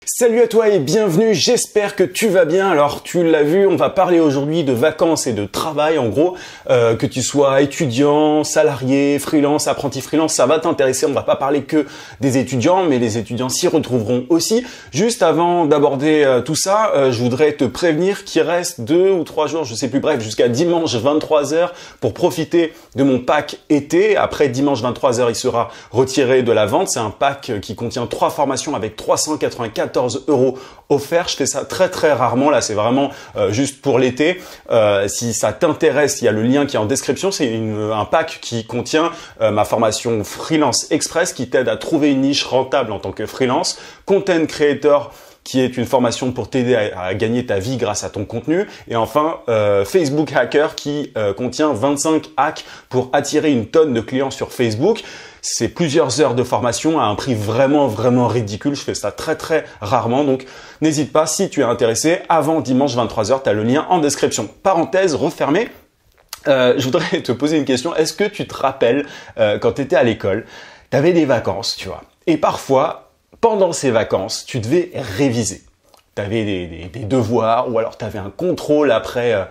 Salut à toi et bienvenue, j'espère que tu vas bien. Alors tu l'as vu, on va parler aujourd'hui de vacances et de travail en gros, que tu sois étudiant, salarié, freelance, apprenti freelance, ça va t'intéresser. On va pas parler que des étudiants, mais les étudiants s'y retrouveront aussi. Juste avant d'aborder tout ça, je voudrais te prévenir qu'il reste 2 ou 3 jours, je sais plus, bref, jusqu'à dimanche 23h pour profiter de mon pack été. Après dimanche 23h, il sera retiré de la vente. C'est un pack qui contient 3 formations avec 394 € offerts. Je fais ça très rarement. Là, c'est vraiment juste pour l'été. Si ça t'intéresse, il y a le lien qui est en description. C'est un pack qui contient ma formation Freelance Express qui t'aide à trouver une niche rentable en tant que freelance, Content Creator, qui est une formation pour t'aider à gagner ta vie grâce à ton contenu. Et enfin, Facebook Hacker qui contient 25 hacks pour attirer une tonne de clients sur Facebook. C'est plusieurs heures de formation à un prix vraiment ridicule. Je fais ça très rarement. Donc, n'hésite pas, si tu es intéressé, avant dimanche 23h, tu as le lien en description. Parenthèse refermée. Je voudrais te poser une question. Est-ce que tu te rappelles quand tu étais à l'école, tu avais des vacances, tu vois. Et parfois, pendant ces vacances, tu devais réviser. Tu avais des devoirs ou alors tu avais un contrôle après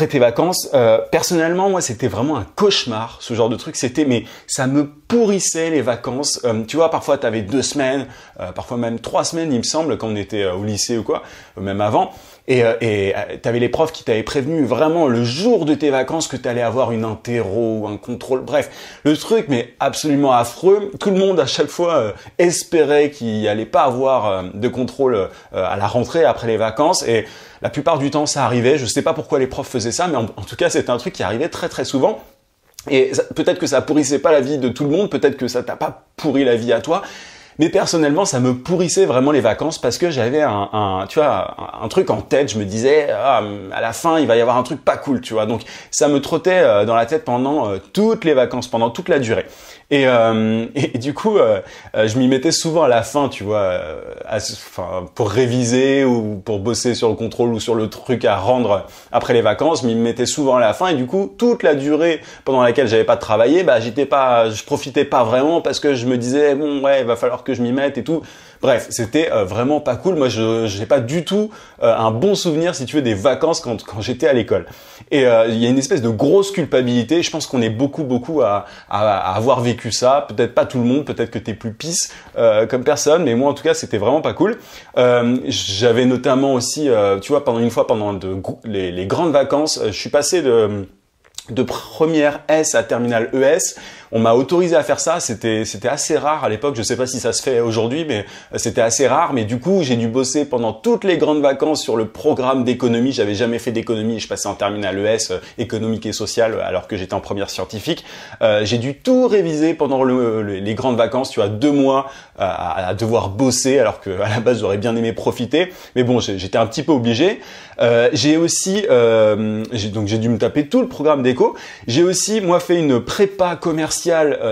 tes vacances. Personnellement, moi, c'était vraiment un cauchemar, ce genre de truc. Mais ça me pourrissait les vacances. Tu vois, parfois, tu avais 2 semaines, parfois même 3 semaines, il me semble, quand on était au lycée ou quoi, même avant. Et tu avais les profs qui t'avaient prévenu vraiment le jour de tes vacances que tu allais avoir une interro ou un contrôle. Bref, le truc, mais absolument affreux. Tout le monde, à chaque fois, espérait qu'il n'y allait pas avoir de contrôle à la rentrée après les vacances. Et la plupart du temps, ça arrivait. Je sais pas pourquoi les profs faisaient ça, mais en tout cas, c'était un truc qui arrivait très souvent. Et peut-être que ça pourrissait pas la vie de tout le monde, peut-être que ça t'a pas pourri la vie à toi. Mais personnellement, ça me pourrissait vraiment les vacances parce que j'avais un truc en tête. Je me disais, à la fin, il va y avoir un truc pas cool, tu vois. Donc, ça me trottait dans la tête pendant toutes les vacances, pendant toute la durée. Et du coup, je m'y mettais souvent à la fin, tu vois, pour réviser ou pour bosser sur le contrôle ou sur le truc à rendre après les vacances. Je m'y mettais souvent à la fin et du coup, toute la durée pendant laquelle j'avais pas travaillé, je profitais pas vraiment parce que je me disais, bon, ouais, il va falloir que je m'y mette et tout. Bref, c'était vraiment pas cool. Moi, je n'ai pas du tout un bon souvenir, si tu veux, des vacances quand j'étais à l'école. Et il y a une espèce de grosse culpabilité. Je pense qu'on est beaucoup à avoir vécu ça. Peut-être pas tout le monde, peut-être que t'es plus pisse comme personne, mais moi, en tout cas, c'était vraiment pas cool. J'avais notamment aussi, tu vois, pendant les grandes vacances, je suis passé de première S à terminale ES. On m'a autorisé à faire ça, c'était assez rare à l'époque, je sais pas si ça se fait aujourd'hui, mais c'était assez rare. Mais du coup, j'ai dû bosser pendant toutes les grandes vacances sur le programme d'économie. J'avais jamais fait d'économie, je passais en terminale ES, économique et sociale, alors que j'étais en première scientifique. J'ai dû tout réviser pendant les grandes vacances, tu vois, 2 mois à devoir bosser, alors que à la base j'aurais bien aimé profiter. Mais bon, j'étais un petit peu obligé. J'ai aussi, j'ai dû me taper tout le programme d'éco. J'ai aussi, moi, fait une prépa commerciale.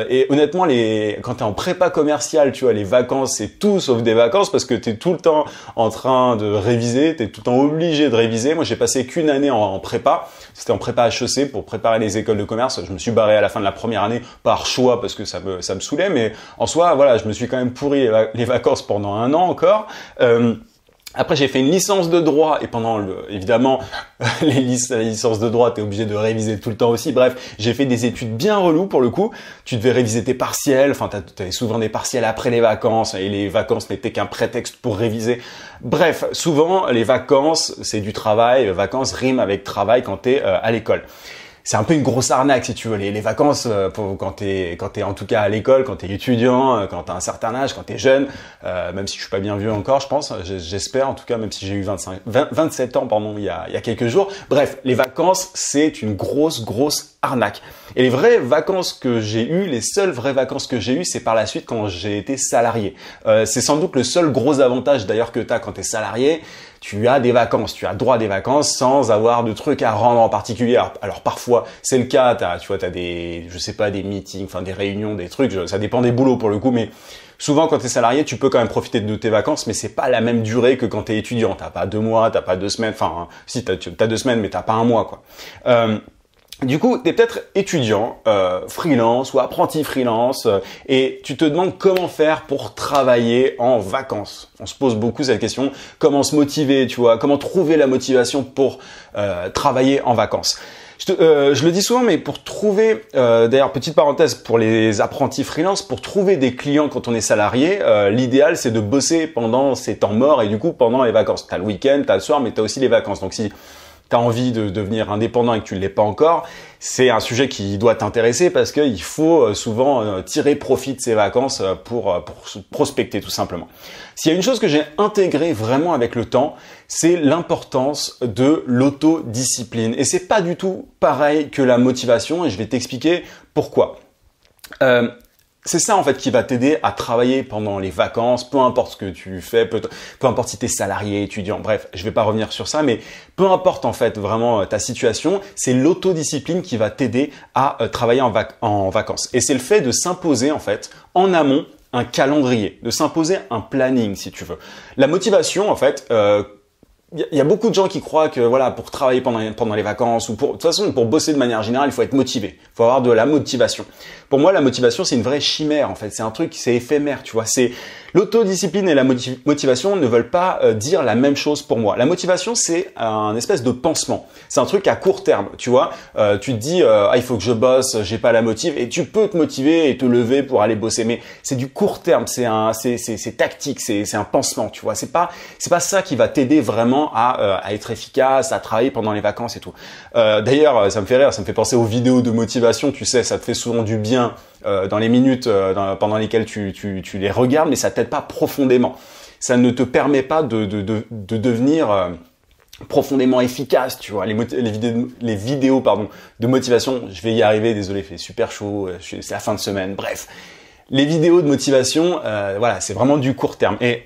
Et honnêtement, quand t'es en prépa commerciale, tu vois, les vacances, c'est tout sauf des vacances parce que t'es tout le temps en train de réviser, t'es tout le temps obligé de réviser. Moi, j'ai passé qu'une année en prépa. C'était en prépa HEC pour préparer les écoles de commerce. Je me suis barré à la fin de la première année par choix parce que ça me saoulait. Mais en soi, voilà, je me suis quand même pourri les vacances pendant 1 an encore. Après, j'ai fait une licence de droit et évidemment, la licence de droit, t'es obligé de réviser tout le temps aussi. Bref, j'ai fait des études bien reloues pour le coup. Tu devais réviser tes partiels. Enfin, t'avais souvent des partiels après les vacances et les vacances n'étaient qu'un prétexte pour réviser. Bref, souvent, les vacances, c'est du travail. Vacances riment avec travail quand t'es à l'école. C'est un peu une grosse arnaque si tu veux. Les vacances, quand t'es en tout cas à l'école, quand t'es étudiant, quand t'as un certain âge, quand t'es jeune, même si je suis pas bien vieux encore, je pense, j'espère en tout cas, même si j'ai eu 27 ans, pardon, il y a quelques jours. Bref, les vacances, c'est une grosse arnaque. Et les vraies vacances que j'ai eues, les seules vraies vacances que j'ai eues, c'est par la suite quand j'ai été salarié. C'est sans doute le seul gros avantage d'ailleurs que t'as quand t'es salarié. Tu as des vacances, tu as droit à des vacances sans avoir de trucs à rendre en particulier. Alors parfois, c'est le cas, t'as des meetings, enfin des réunions, des trucs, ça dépend des boulots pour le coup, mais souvent quand t'es salarié, tu peux quand même profiter de tes vacances, mais c'est pas la même durée que quand t'es étudiant. T'as pas 2 mois, t'as pas 2 semaines, enfin, si t'as 2 semaines, mais t'as pas 1 mois, quoi. Du coup, tu es peut-être étudiant, freelance ou apprenti freelance et tu te demandes comment faire pour travailler en vacances. On se pose beaucoup cette question, comment se motiver, tu vois, comment trouver la motivation pour travailler en vacances. Je le dis souvent, mais pour trouver, d'ailleurs, petite parenthèse pour les apprentis freelance, pour trouver des clients quand on est salarié, l'idéal c'est de bosser pendant ces temps morts et du coup pendant les vacances. Tu as le week-end, tu as le soir, mais tu as aussi les vacances. Donc si tu as envie de devenir indépendant et que tu ne l'es pas encore, c'est un sujet qui doit t'intéresser parce qu'il faut souvent tirer profit de ces vacances pour prospecter tout simplement. S'il y a une chose que j'ai intégrée vraiment avec le temps, c'est l'importance de l'autodiscipline. Et c'est pas du tout pareil que la motivation et je vais t'expliquer pourquoi. C'est ça en fait qui va t'aider à travailler pendant les vacances, peu importe ce que tu fais, peu importe si tu es salarié, étudiant, bref, je vais pas revenir sur ça, mais peu importe en fait vraiment ta situation, c'est l'autodiscipline qui va t'aider à travailler en vacances. Et c'est le fait de s'imposer en fait en amont un calendrier, de s'imposer un planning si tu veux. La motivation en fait, il y a beaucoup de gens qui croient que voilà, pour travailler pendant les vacances ou de toute façon pour bosser de manière générale, il faut être motivé. Il faut avoir de la motivation. Pour moi, la motivation, c'est une vraie chimère en fait. C'est un truc, c'est éphémère, tu vois. C'est l'autodiscipline et la motivation ne veulent pas dire la même chose pour moi. La motivation, c'est un espèce de pansement. C'est un truc à court terme, tu vois. Tu te dis il faut que je bosse, j'ai pas la motive et tu peux te motiver et te lever pour aller bosser, mais c'est du court terme, c'est tactique, c'est un pansement, tu vois. C'est pas ça qui va t'aider vraiment à être efficace, à travailler pendant les vacances et tout. D'ailleurs, ça me fait rire, ça me fait penser aux vidéos de motivation, tu sais, ça te fait souvent du bien dans les minutes pendant lesquelles tu les regardes, mais ça t'aide pas profondément. Ça ne te permet pas de devenir profondément efficace, tu vois. Les vidéos de motivation, je vais y arriver, désolé, il fait super chaud, c'est la fin de semaine, bref. Les vidéos de motivation, voilà, c'est vraiment du court terme. Et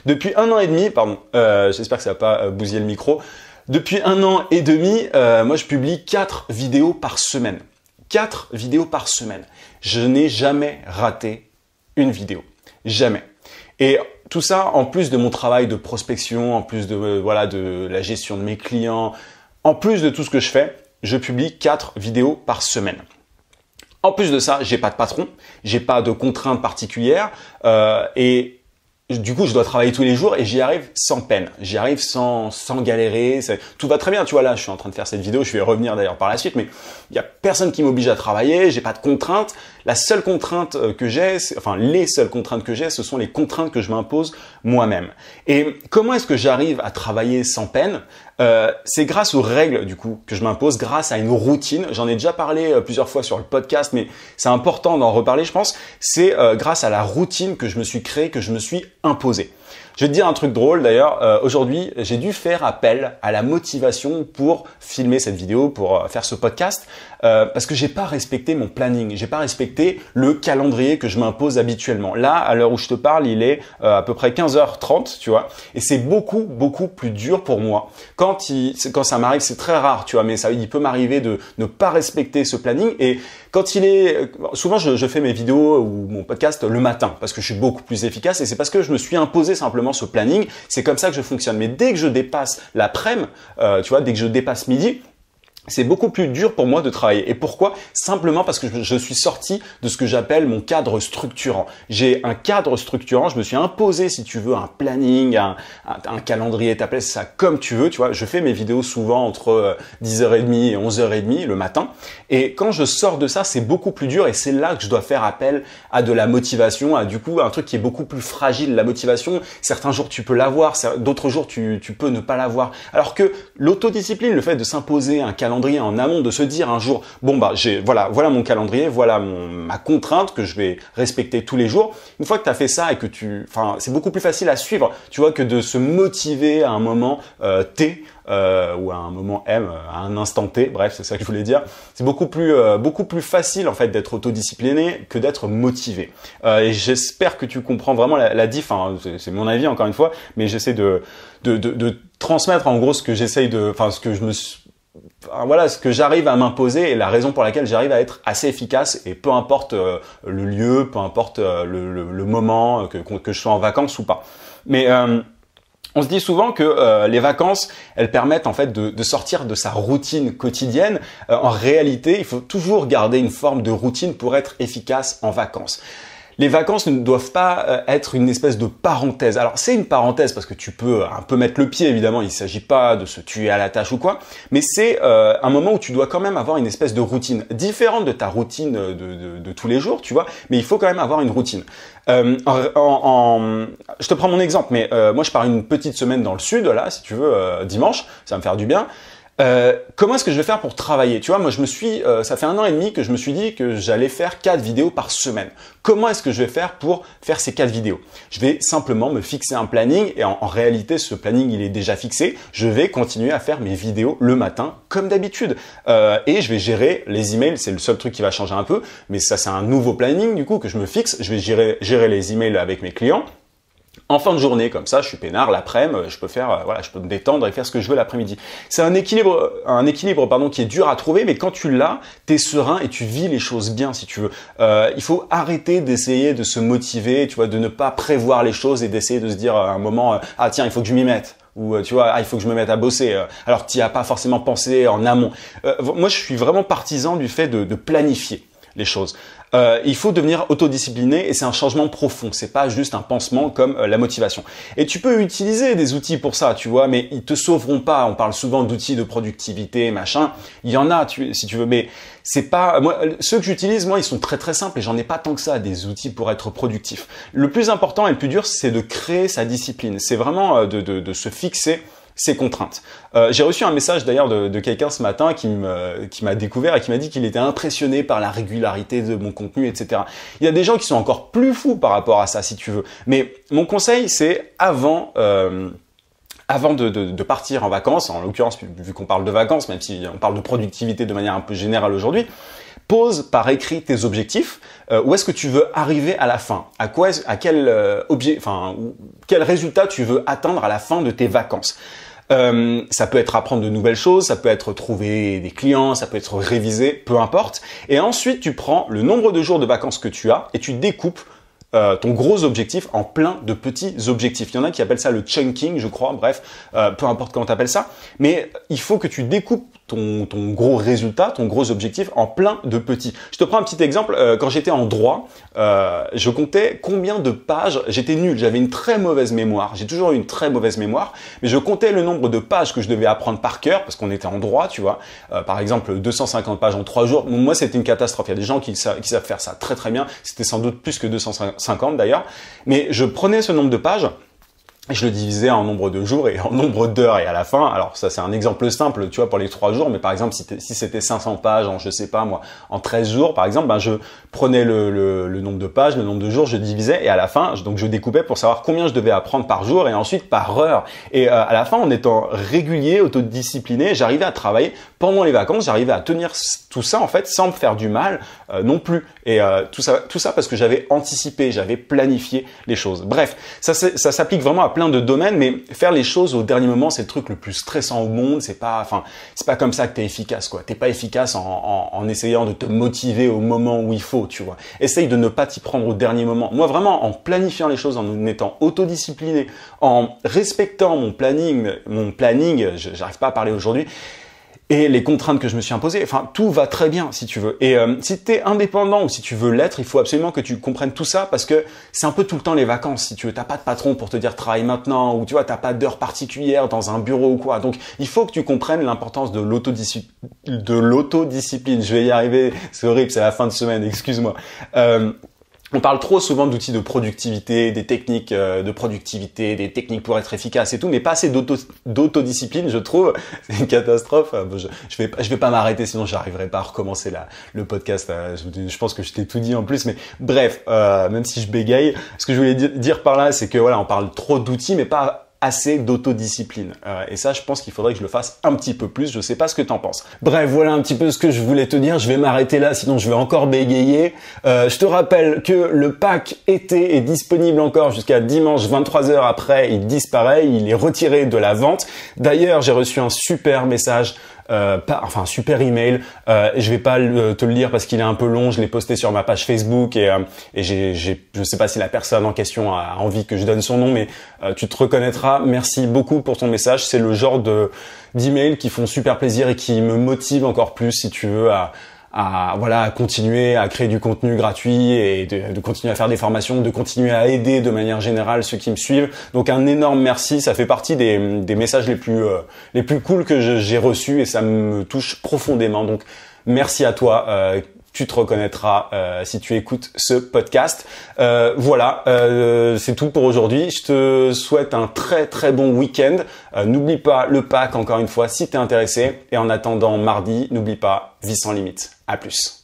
depuis 1 an et demi, j'espère que ça va pas bousiller le micro. Depuis 1 an et demi, moi je publie 4 vidéos par semaine. 4 vidéos par semaine. Je n'ai jamais raté une vidéo. Jamais. Et tout ça, en plus de mon travail de prospection, en plus de la gestion de mes clients, en plus de tout ce que je fais, je publie 4 vidéos par semaine. En plus de ça, j'ai pas de patron, j'ai pas de contraintes particulières et du coup, je dois travailler tous les jours et j'y arrive sans peine. J'y arrive sans galérer. Tout va très bien. Tu vois, là, je suis en train de faire cette vidéo. Je vais y revenir d'ailleurs par la suite, mais il y a personne qui m'oblige à travailler. J'ai pas de contraintes. La seule contrainte que j'ai, les seules contraintes que j'ai, ce sont les contraintes que je m'impose moi-même. Et comment est-ce que j'arrive à travailler sans peine? C'est grâce aux règles du coup que je m'impose, grâce à une routine. J'en ai déjà parlé plusieurs fois sur le podcast, mais c'est important d'en reparler, je pense. C'est grâce à la routine que je me suis créée, que je me suis imposée. Je vais te dire un truc drôle d'ailleurs. Aujourd'hui, j'ai dû faire appel à la motivation pour filmer cette vidéo, pour faire ce podcast, parce que j'ai pas respecté mon planning, j'ai pas respecté le calendrier que je m'impose habituellement. Là, à l'heure où je te parle, il est à peu près 15h30, tu vois, et c'est beaucoup plus dur pour moi. Quand ça m'arrive, c'est très rare, tu vois, mais il peut m'arriver de ne pas respecter ce planning. Et quand souvent je fais mes vidéos ou mon podcast le matin parce que je suis beaucoup plus efficace et c'est parce que je me suis imposé simplement ce planning. C'est comme ça que je fonctionne. Mais dès que je dépasse l'après-midi, tu vois, dès que je dépasse midi, c'est beaucoup plus dur pour moi de travailler. Et pourquoi? Simplement parce que je suis sorti de ce que j'appelle mon cadre structurant. J'ai un cadre structurant, je me suis imposé, si tu veux, un planning, un calendrier, t'appelles ça comme tu veux, tu vois. Je fais mes vidéos souvent entre 10h30 et 11h30 le matin. Et quand je sors de ça, c'est beaucoup plus dur et c'est là que je dois faire appel à de la motivation, à du coup un truc qui est beaucoup plus fragile. La motivation, certains jours tu peux l'avoir, d'autres jours tu peux ne pas l'avoir. Alors que l'autodiscipline, le fait de s'imposer un calendrier en amont, de se dire un jour, bon bah voilà mon calendrier, voilà ma contrainte que je vais respecter tous les jours. Une fois que tu as fait ça et que c'est beaucoup plus facile à suivre, tu vois, que de se motiver à un moment T ou à un moment M, à un instant T, bref, c'est ça que je voulais dire. C'est beaucoup plus facile en fait d'être autodiscipliné que d'être motivé. Et j'espère que tu comprends vraiment la diff. C'est mon avis encore une fois, mais j'essaie de transmettre en gros ce que ce que j'arrive à m'imposer et la raison pour laquelle j'arrive à être assez efficace et peu importe le lieu, peu importe le moment, que je sois en vacances ou pas. Mais On se dit souvent que les vacances, elles permettent en fait de sortir de sa routine quotidienne. En réalité, il faut toujours garder une forme de routine pour être efficace en vacances. Les vacances ne doivent pas être une espèce de parenthèse. Alors c'est une parenthèse parce que tu peux un peu mettre le pied, évidemment, il ne s'agit pas de se tuer à la tâche ou quoi, mais c'est un moment où tu dois quand même avoir une espèce de routine, différente de ta routine de tous les jours, tu vois, mais il faut quand même avoir une routine. Je te prends mon exemple, mais moi je pars une petite semaine dans le sud, là, si tu veux, dimanche, ça va me faire du bien. Comment est-ce que je vais faire pour travailler? Tu vois, moi ça fait 1 an et demi que je me suis dit que j'allais faire 4 vidéos par semaine. Comment est-ce que je vais faire pour faire ces 4 vidéos? Je vais simplement me fixer un planning et en réalité, ce planning, il est déjà fixé. Je vais continuer à faire mes vidéos le matin comme d'habitude. Et je vais gérer les emails, c'est le seul truc qui va changer un peu. Mais ça, c'est un nouveau planning du coup que je me fixe. Je vais gérer les emails avec mes clients. En fin de journée, comme ça, je suis peinard, l'après-midi, je peux faire, je peux me détendre et faire ce que je veux l'après-midi. C'est un équilibre, qui est dur à trouver, mais quand tu l'as, t'es serein et tu vis les choses bien, si tu veux. Il faut arrêter d'essayer de se motiver, tu vois, de ne pas prévoir les choses et d'essayer de se dire à un moment, ah tiens, il faut que je m'y mette. Ou tu vois, il faut que je me mette à bosser, alors que tu n'y as pas forcément pensé en amont. Moi, je suis vraiment partisan du fait de planifier les choses. Il faut devenir autodiscipliné et c'est un changement profond. C'est pas juste un pansement comme la motivation. Et tu peux utiliser des outils pour ça, tu vois, mais ils te sauveront pas. On parle souvent d'outils de productivité, machin. Il y en a, si tu veux, mais c'est pas. Moi, ceux que j'utilise, moi, ils sont très très simples et j'en ai pas tant que ça des outils pour être productif. Le plus important et le plus dur, c'est de créer sa discipline. C'est vraiment de se fixer ses contraintes. J'ai reçu un message d'ailleurs de quelqu'un ce matin qui m'a découvert et qui m'a dit qu'il était impressionné par la régularité de mon contenu, etc. Il y a des gens qui sont encore plus fous par rapport à ça, si tu veux. Mais mon conseil, c'est avant de partir en vacances, en l'occurrence, vu qu'on parle de vacances, même si on parle de productivité de manière un peu générale aujourd'hui, pose par écrit tes objectifs. Où est-ce que tu veux arriver à la fin? Quel résultat tu veux atteindre à la fin de tes vacances? Ça peut être apprendre de nouvelles choses, ça peut être trouver des clients, ça peut être réviser, peu importe. Et ensuite, tu prends le nombre de jours de vacances que tu as et tu découpes ton gros objectif en plein de petits objectifs. Il y en a qui appellent ça le chunking, je crois, bref, peu importe comment tu appelles ça. Mais il faut que tu découpes ton gros résultat, ton gros objectif en plein de petits. Je te prends un petit exemple. Quand j'étais en droit, je comptais combien de pages. J'étais nul, j'avais une très mauvaise mémoire. J'ai toujours eu une très mauvaise mémoire, mais je comptais le nombre de pages que je devais apprendre par cœur parce qu'on était en droit, tu vois. Par exemple, 250 pages en 3 jours. Moi, c'était une catastrophe. Il y a des gens qui savent faire ça très très bien. C'était sans doute plus que 250 d'ailleurs. Mais je prenais ce nombre de pages. Je le divisais en nombre de jours et en nombre d'heures et à la fin, alors ça c'est un exemple simple, tu vois, pour les 3 jours, mais par exemple si c'était 500 pages en, je sais pas moi, en 13 jours par exemple, ben je prenais le nombre de pages, le nombre de jours, je divisais et à la fin, donc je découpais pour savoir combien je devais apprendre par jour et ensuite par heure. Et à la fin, en étant régulier, autodiscipliné, j'arrivais à travailler pendant les vacances, j'arrivais à tenir tout ça en fait sans me faire du mal non plus. Et tout ça parce que j'avais anticipé, j'avais planifié les choses. Bref, ça s'applique vraiment à plein de domaines, mais faire les choses au dernier moment, c'est le truc le plus stressant au monde. C'est pas comme ça que t'es efficace, quoi. T'es pas efficace en essayant de te motiver au moment où il faut, tu vois. Essaye de ne pas t'y prendre au dernier moment. Moi, vraiment, en planifiant les choses, en étant autodiscipliné, en respectant mon planning, j'arrive pas à parler aujourd'hui, et les contraintes que je me suis imposées, enfin tout va très bien si tu veux. Et si tu es indépendant ou si tu veux l'être, il faut absolument que tu comprennes tout ça parce que c'est un peu tout le temps les vacances si tu veux. T'as pas de patron pour te dire travaille maintenant ou tu vois, t'as pas d'heure particulière dans un bureau ou quoi. Donc il faut que tu comprennes l'importance de l'autodiscipline. Je vais y arriver, c'est horrible, c'est la fin de semaine, excuse-moi. On parle trop souvent d'outils de productivité, des techniques de productivité, des techniques pour être efficace et tout, mais pas assez d'autodiscipline, je trouve. C'est une catastrophe. Je vais pas m'arrêter, sinon j'arriverai pas à recommencer le podcast. Je pense que je t'ai tout dit en plus, mais bref, même si je bégaye, ce que je voulais dire par là, c'est que voilà, on parle trop d'outils, mais pas assez d'autodiscipline. Et ça, je pense qu'il faudrait que je le fasse un petit peu plus. Je sais pas ce que t'en penses. Bref, voilà un petit peu ce que je voulais te dire. Je vais m'arrêter là, sinon je vais encore bégayer. Je te rappelle que le pack été est disponible encore jusqu'à dimanche 23h. Après, il disparaît. Il est retiré de la vente. D'ailleurs, j'ai reçu un super message enfin super email. Je vais pas te le lire parce qu'il est un peu long. Je l'ai posté sur ma page Facebook et je sais pas si la personne en question a envie que je donne son nom, mais tu te reconnaîtras. Merci beaucoup pour ton message. C'est le genre d'emails qui font super plaisir et qui me motivent encore plus, si tu veux, à continuer à créer du contenu gratuit et de continuer à faire des formations, de continuer à aider de manière générale ceux qui me suivent. Donc un énorme merci, ça fait partie des messages les plus cool que j'ai reçus et ça me touche profondément. Donc merci à toi. Tu te reconnaîtras si tu écoutes ce podcast. Voilà, c'est tout pour aujourd'hui. Je te souhaite un très très bon week-end. N'oublie pas le pack encore une fois si t'es intéressé. Et en attendant mardi, n'oublie pas, vie sans limite. À plus.